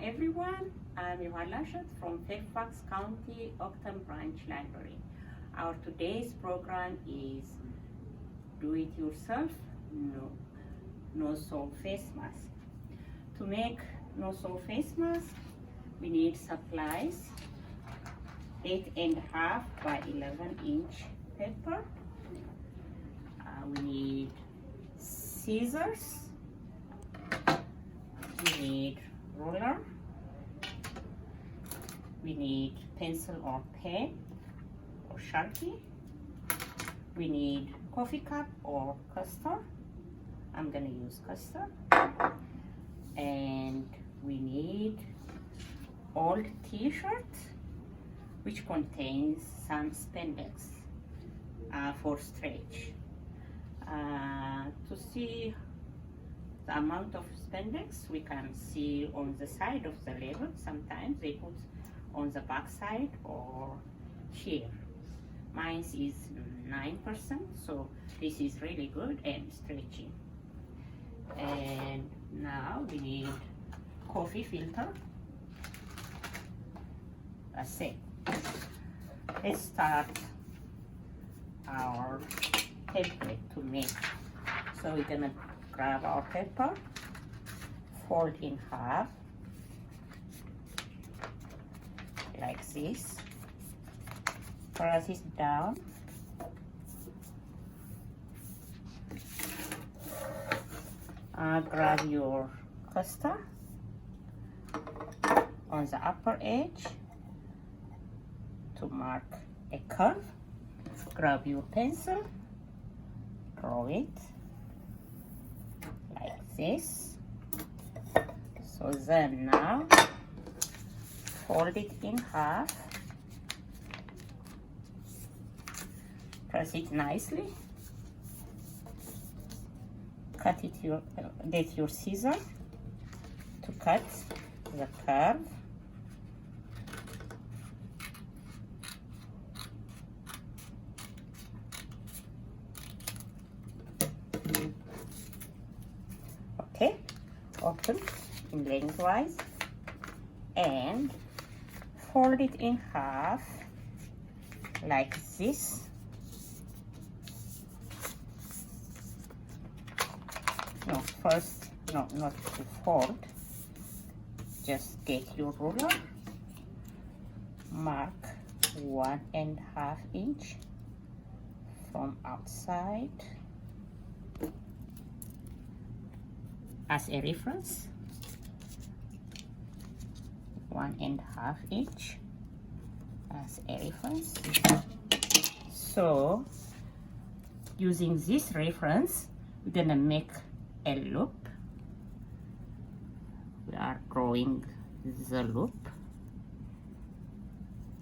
everyone, I'm Yohan Lashat from Fairfax County Octon Branch Library. Our today's program is do-it-yourself no-sew face mask. To make no-sew face mask, we need supplies: 8.5 by 11-inch paper. We need scissors. We need ruler. We need pencil or pen or Sharpie. We need coffee cup or custard. I'm gonna use custard. And we need old t-shirt which contains some spandex for stretch. To see the amount of spandex, we can see on the side of the label. Sometimes they put on the back side or here. Mine is 9%, so this is really good and stretchy. And now we need coffee filter. That's it. Let's start our template to make. So we're gonna grab our paper, fold in half like this, press it down, grab your custard on the upper edge to mark a curve. Grab your pencil, draw it like this. So then now fold it in half, press it nicely, cut it get your scissors to cut the curve. Okay, open in lengthwise and fold it in half like this. No, first, no, not to fold. Just get your ruler, mark 1.5 inch from outside as a reference. 1.5 inch as a reference. So using this reference, we're gonna make a loop. We are drawing the loop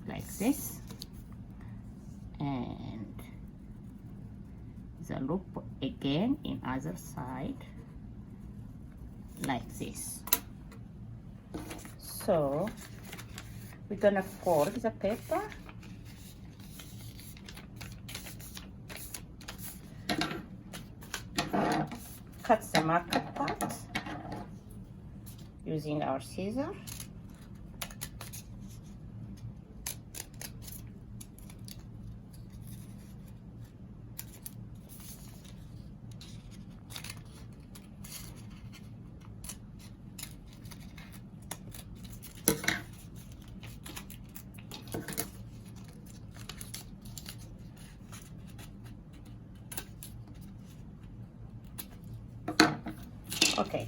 like this, and the loop again in other side like this. So we're gonna fold the paper, cut the marker part using our scissors. Okay,